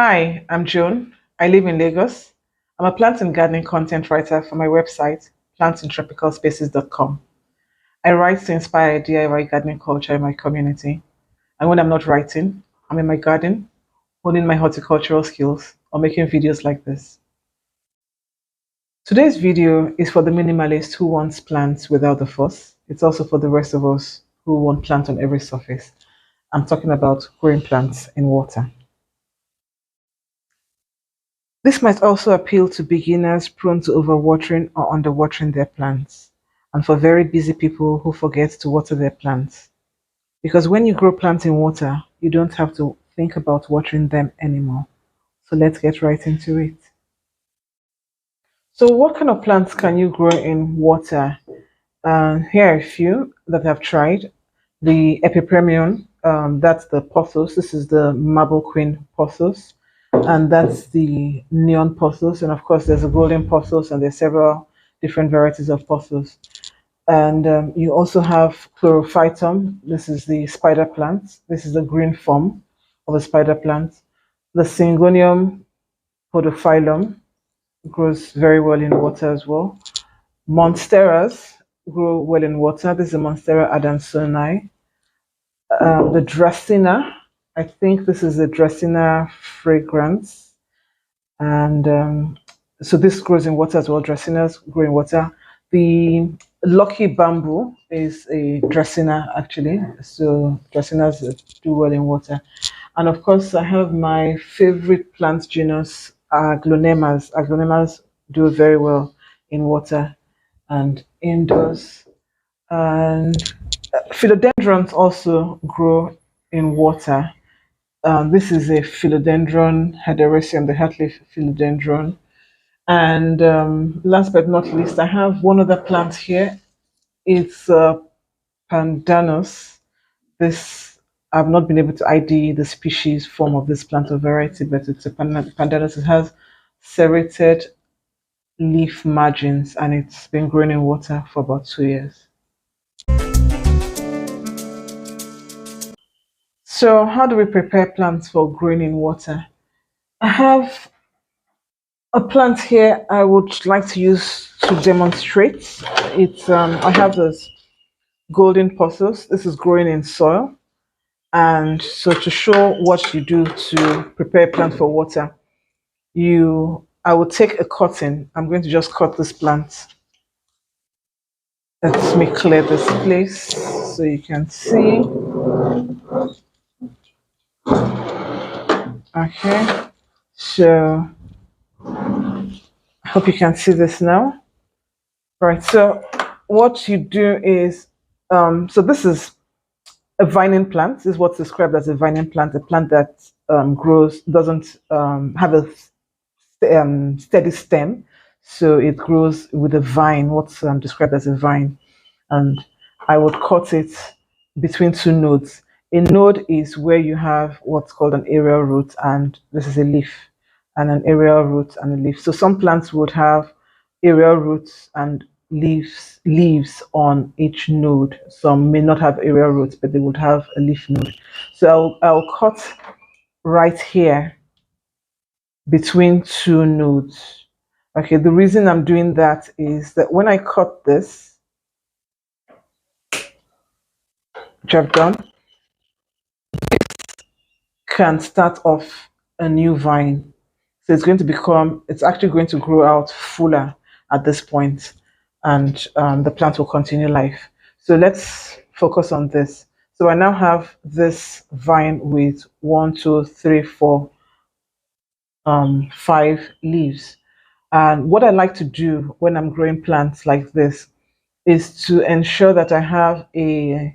Hi, I'm Joan. I live in Lagos. I'm a plant and gardening content writer for my website, plantsinTropicalspaces.com. I write to inspire DIY gardening culture in my community. And when I'm not writing, I'm in my garden, honing my horticultural skills, or making videos like this. Today's video is for the minimalist who wants plants without the fuss. It's also for the rest of us who want plants on every surface. I'm talking about growing plants in water. This might also appeal to beginners prone to overwatering or underwatering their plants, and for very busy people who forget to water their plants. Because when you grow plants in water, you don't have to think about watering them anymore. So let's get right into it. So what kind of plants can you grow in water? Here are a few that I've tried. The Epipremion, that's the pothos. This is the Marble Queen pothos. And that's the neon pothos. And of course, there's a golden pothos, and there's several different varieties of pothos. And you also have chlorophytum. This is the spider plant. This is the green form of a spider plant. The Syngonium podophyllum grows very well in water as well. Monsteras grow well in water. This is the Monstera adansonii. The Dracena, I think this is the Dracena fragrance. And so this grows in water as well. Dracenas grow in water. The Lucky Bamboo is a Dracena actually. So Dracenas do well in water. And of course, I have my favorite plant genus, Aglonemas. Aglonemas do very well in water and indoors. And philodendrons also grow in water. This is a philodendron hederaceum, the heartleaf philodendron. And last but not least, I have one other plant here. It's Pandanus. This I've not been able to ID the species form of this plant or variety, but it's a Pandanus. It has serrated leaf margins, and it's been growing in water for about 2 years. So, how do we prepare plants for growing in water? I have a plant here I would like to use to demonstrate. It's I have this golden pothos. This is growing in soil, and so to show what you do to prepare a plant for water, I will take a cutting. I'm going to just cut this plant. Let me clear this place so you can see. Okay, so I hope you can see this now. Right, so what you do is, so this is a vining plant. This is what's described as a vining plant, a plant that grows, doesn't have a steady stem. So it grows with a vine, what's described as a vine. And I would cut it between two nodes. A node is where you have what's called an aerial root, and this is a leaf, and an aerial root and a leaf. So some plants would have aerial roots and leaves on each node. Some may not have aerial roots, but they would have a leaf node. So I'll cut right here between two nodes. Okay, the reason I'm doing that is that when I cut this, which I've done, can start off a new vine. So it's actually going to grow out fuller at this point, and the plant will continue life. So let's focus on this. So I now have this vine with 5 leaves. And what I like to do when I'm growing plants like this is to ensure that I have a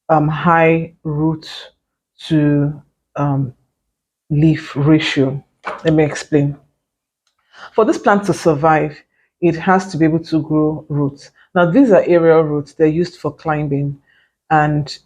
high root to leaf ratio. Let me explain. For this plant to survive, it has to be able to grow roots. Now, these are aerial roots. They're used for climbing, and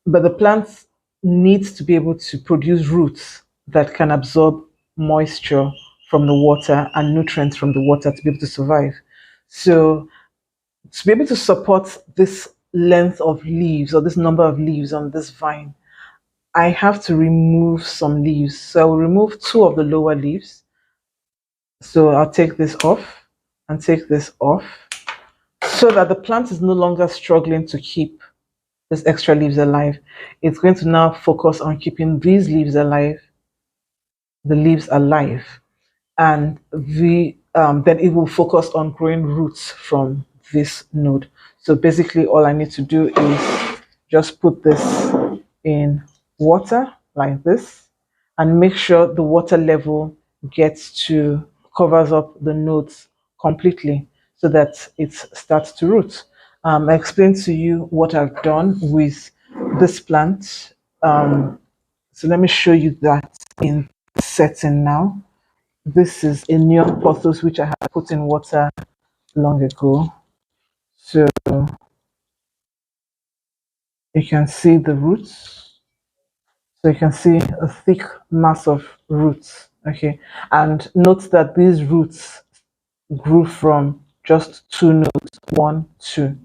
but the plant needs to be able to produce roots that can absorb moisture from the water and nutrients from the water to be able to survive. So, to be able to support this length of leaves or this number of leaves on this vine, I have to remove some leaves. So I will remove two of the lower leaves. So I'll take this off and take this off so that the plant is no longer struggling to keep these extra leaves alive. It's going to now focus on keeping these leaves alive, the leaves alive, and then it will focus on growing roots from this node. So basically, all I need to do is just put this in water like this, and make sure the water level gets to covers up the nodes completely so that it starts to root. I explained to you what I've done with this plant. So let me show you that in setting now. This is a neon pothos which I had put in water long ago. So you can see the roots. So you can see a thick mass of roots. Okay. And note that these roots grew from just two nodes, one, two.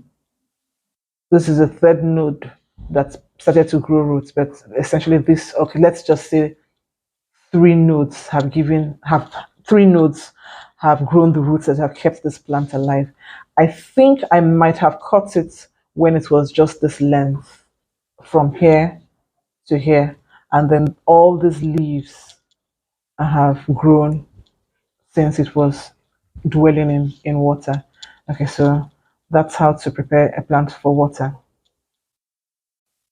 This is a third node that started to grow roots, but essentially this, okay, let's just say three nodes have grown the roots that have kept this plant alive. I think I might have cut it when it was just this length from here to here, and then all these leaves have grown since it was dwelling in water. Okay, so that's how to prepare a plant for water.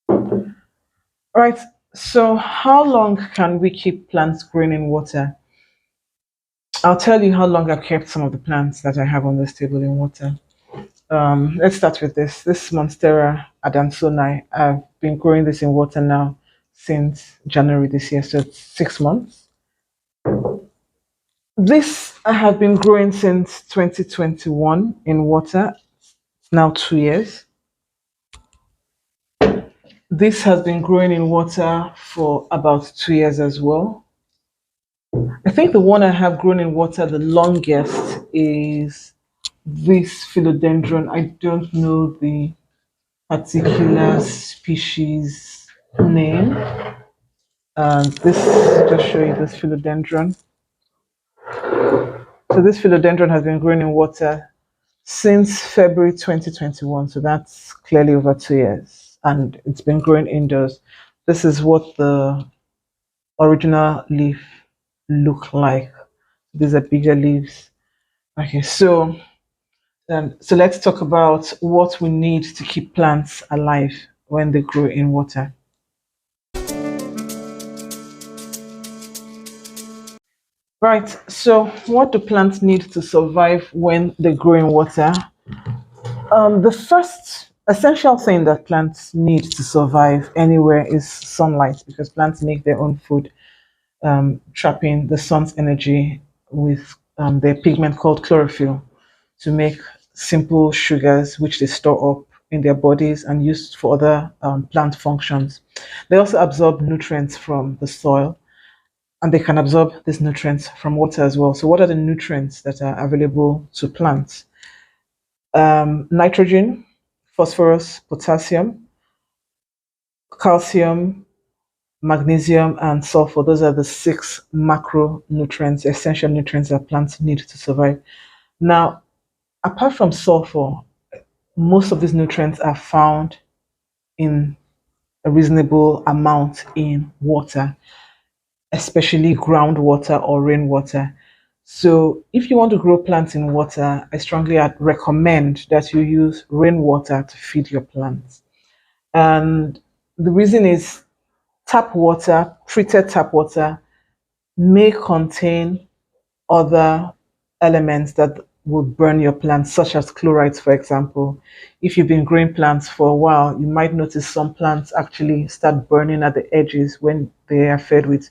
All right, so how long can we keep plants growing in water? I'll tell you how long I've kept some of the plants that I have on this table in water. Let's start with this. This Monstera adansonii. I've been growing this in water now since January this year, so it's 6 months. This I have been growing since 2021 in water. It's now 2 years. This has been growing in water for about 2 years as well. I think the one I have grown in water the longest is this philodendron. I don't know the particular species name. This just show you this philodendron. So this philodendron has been growing in water since February 2021. So that's clearly over 2 years, and it's been growing indoors. This is what the original leaf look like. These are bigger leaves. Okay, so let's talk about what we need to keep plants alive when they grow in water. Right, so what do plants need to survive when they grow in water? The first essential thing that plants need to survive anywhere is sunlight, because plants make their own food, trapping the sun's energy with their pigment called chlorophyll to make simple sugars which they store up in their bodies and use for other plant functions. They also absorb nutrients from the soil, and they can absorb these nutrients from water as well. So, what are the nutrients that are available to plants? Nitrogen, phosphorus, potassium, calcium, magnesium, and sulfur. Those are the six macronutrients, essential nutrients that plants need to survive. Now, apart from sulfur, most of these nutrients are found in a reasonable amount in water, especially groundwater or rainwater. So, if you want to grow plants in water, I strongly recommend that you use rainwater to feed your plants. And the reason is tap water, treated tap water, may contain other elements that will burn your plants, such as chlorides, for example. If you've been growing plants for a while, you might notice some plants actually start burning at the edges when they are fed with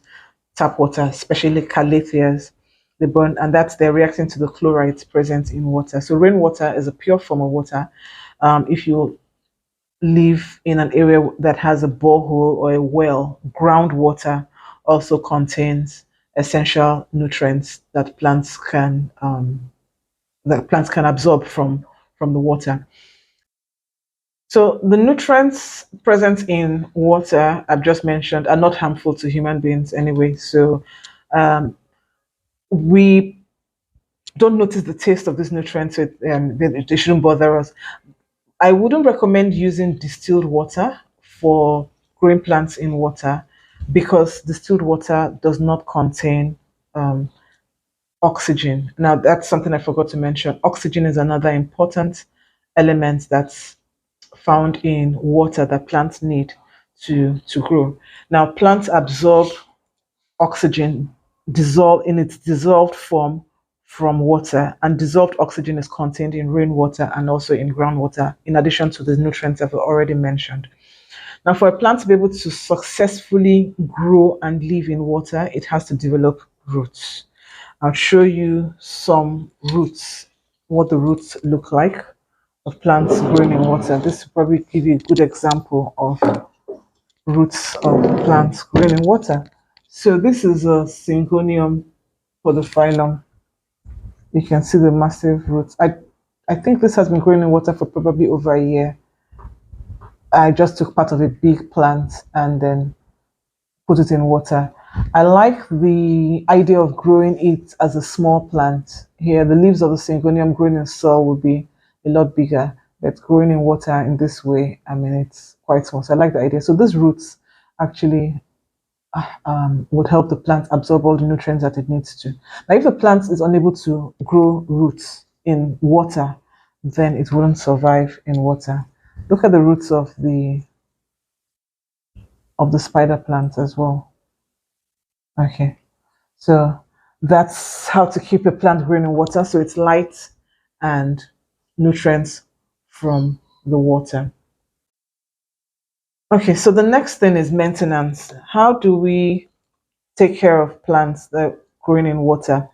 tap water, especially calatheas. They burn, and that's they're reacting to the chlorides present in water. So rainwater is a pure form of water. If you live in an area that has a borehole or a well, groundwater also contains essential nutrients that plants can absorb from the water. So the nutrients present in water I've just mentioned are not harmful to human beings anyway. So um, we don't notice the taste of these nutrients. So they shouldn't bother us. I wouldn't recommend using distilled water for growing plants in water because distilled water does not contain um, oxygen. Now, that's something I forgot to mention. Oxygen is another important element that's found in water that plants need to grow. Now, plants absorb oxygen dissolve in its dissolved form from water, and dissolved oxygen is contained in rainwater and also in groundwater, in addition to the nutrients I've already mentioned. Now, for a plant to be able to successfully grow and live in water, it has to develop roots. I'll show you some roots, what the roots look like of plants growing in water. This will probably give you a good example of roots of plants growing in water. So this is a Syngonium podophyllum. You can see the massive roots. I think this has been growing in water for probably over a year. I just took part of a big plant and then put it in water. I like the idea of growing it as a small plant. Here, the leaves of the Syngonium growing in soil would be a lot bigger, but growing in water in this way, I mean, it's quite small. So I like the idea. So these roots actually would help the plant absorb all the nutrients that it needs to. Now, if the plant is unable to grow roots in water, then it wouldn't survive in water. Look at the roots of the spider plant as well. Okay, so that's how to keep a plant growing in water. So it's light and nutrients from the water. Okay, so the next thing is maintenance. How do we take care of plants that are growing in water?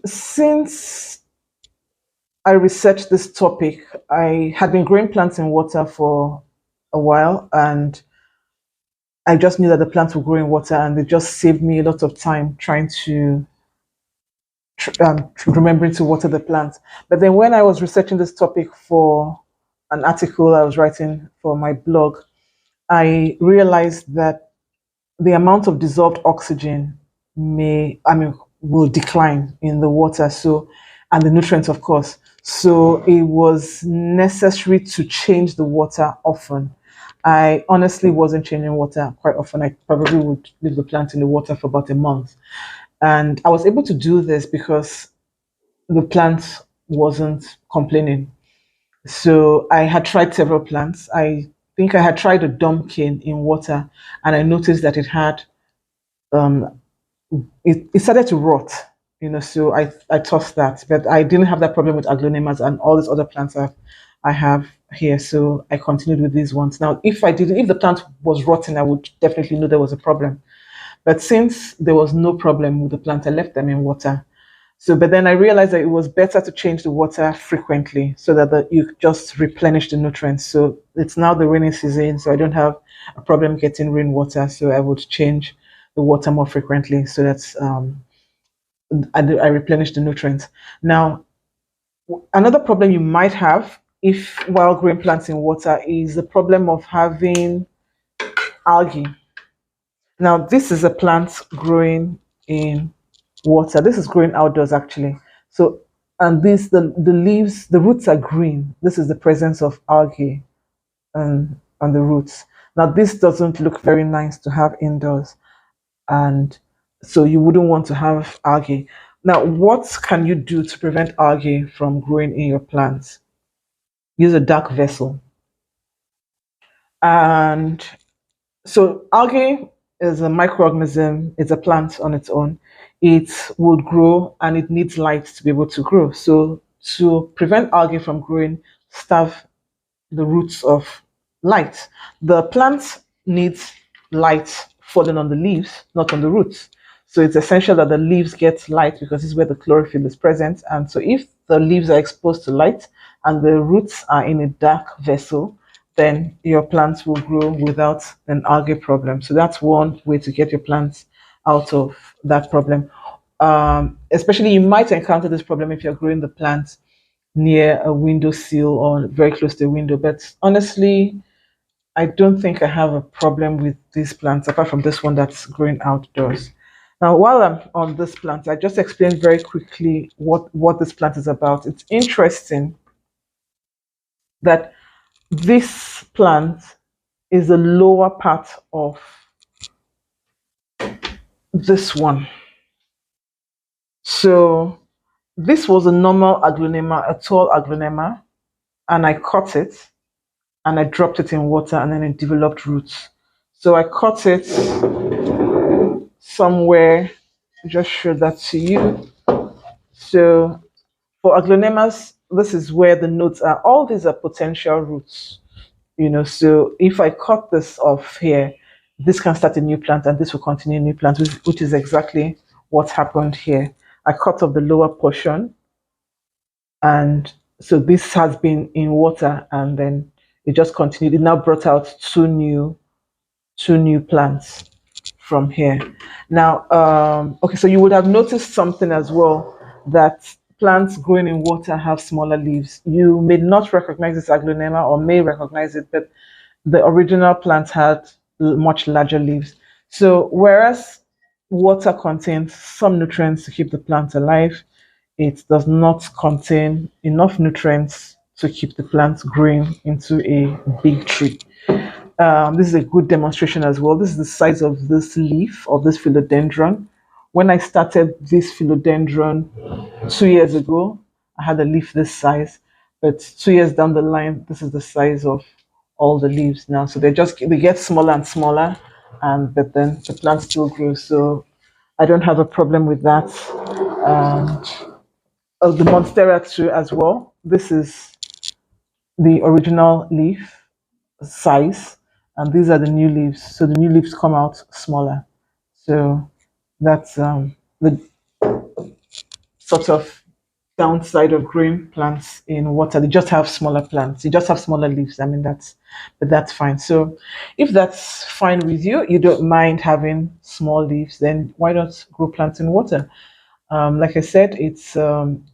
Since I researched this topic, I had been growing plants in water for a while, and I just knew that the plants would grow in water, and it just saved me a lot of time trying to remembering to water the plants. But then when I was researching this topic for an article I was writing for my blog, I realized that the amount of dissolved oxygen will decline in the water. So, and the nutrients, of course. So it was necessary to change the water often. I honestly wasn't changing water quite often. I probably would leave the plant in the water for about a month. And I was able to do this because the plant wasn't complaining. So I had tried several plants. I think I had tried a dumpkin in water, and I noticed that um, it started to rot. So I tossed that, but I didn't have that problem with aglonemas and all these other plants I have here. So I continued with these ones. Now, if the plant was rotten, I would definitely know there was a problem. But since there was no problem with the plant, I left them in water. So, but then I realized that it was better to change the water frequently so that you just replenish the nutrients. So it's now the rainy season, so I don't have a problem getting rainwater. So I would change the water more frequently so that I replenish the nutrients. Now, another problem you might have if while growing plants in water is the problem of having algae. Now, this is a plant growing in water. This is growing outdoors actually. So, and the leaves, the roots are green. This is the presence of algae on the roots. Now, this doesn't look very nice to have indoors, and so you wouldn't want to have algae. Now, what can you do to prevent algae from growing in your plants? Use a dark vessel. And so algae is a microorganism, it's a plant on its own. It would grow and it needs light to be able to grow. So to prevent algae from growing, starve the roots of light. The plant needs light falling on the leaves, not on the roots. So it's essential that the leaves get light because this is where the chlorophyll is present. And so if the leaves are exposed to light and the roots are in a dark vessel, then your plants will grow without an algae problem. So that's one way to get your plants out of that problem. Especially you might encounter this problem if you're growing the plants near a window sill or very close to a window. But honestly, I don't think I have a problem with these plants apart from this one that's growing outdoors. Now, while I'm on this plant, I just explained very quickly what this plant is about. It's interesting that this plant is the lower part of this one. So this was a normal aglaonema, a tall aglaonema, and I cut it and I dropped it in water and then it developed roots. So I cut it somewhere, just show that to you. So for aglaonemas, this is where the nodes are. All these are potential roots, So if I cut this off here, this can start a new plant and this will continue a new plant, which is exactly what happened here. I cut off the lower portion, and so this has been in water and then it just continued. It now brought out two new plants from here. Now, okay, so you would have noticed something as well, that plants growing in water have smaller leaves. You may not recognize this aglaonema or may recognize it, but the original plant had much larger leaves. So whereas water contains some nutrients to keep the plant alive, it does not contain enough nutrients to keep the plant growing into a big tree. This is a good demonstration as well. This is the size of this leaf of this philodendron. When I started this philodendron 2 years ago, I had a leaf this size, but 2 years down the line, this is the size of all the leaves now. So they get smaller and smaller, but then the plant still grows. So I don't have a problem with that. And the monstera too as well. This is the original leaf size, and these are the new leaves. So the new leaves come out smaller. So that's the sort of downside of growing plants in water. They just have smaller plants. They just have smaller leaves. I mean, that's fine. So if that's fine with you, you don't mind having small leaves, then why not grow plants in water? Like I said, it's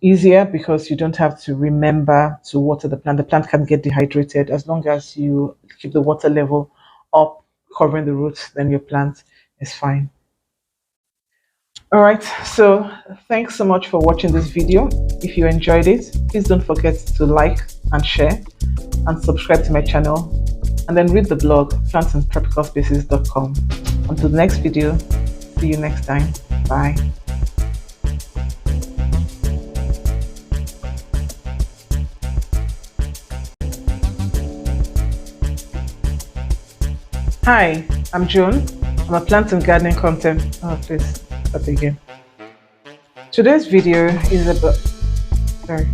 easier because you don't have to remember to water the plant. The plant can get dehydrated as long as you keep the water level up, covering the roots, then your plant is fine. All right, so thanks so much for watching this video. If you enjoyed it, please don't forget to like and share and subscribe to my channel, and then read the blog plantsandtropicalspaces.com. Until the next video, see you next time. Bye. Hi, I'm Joan. I'm a plant and gardening content. Oh, please, start again. Today's video is about. Sorry.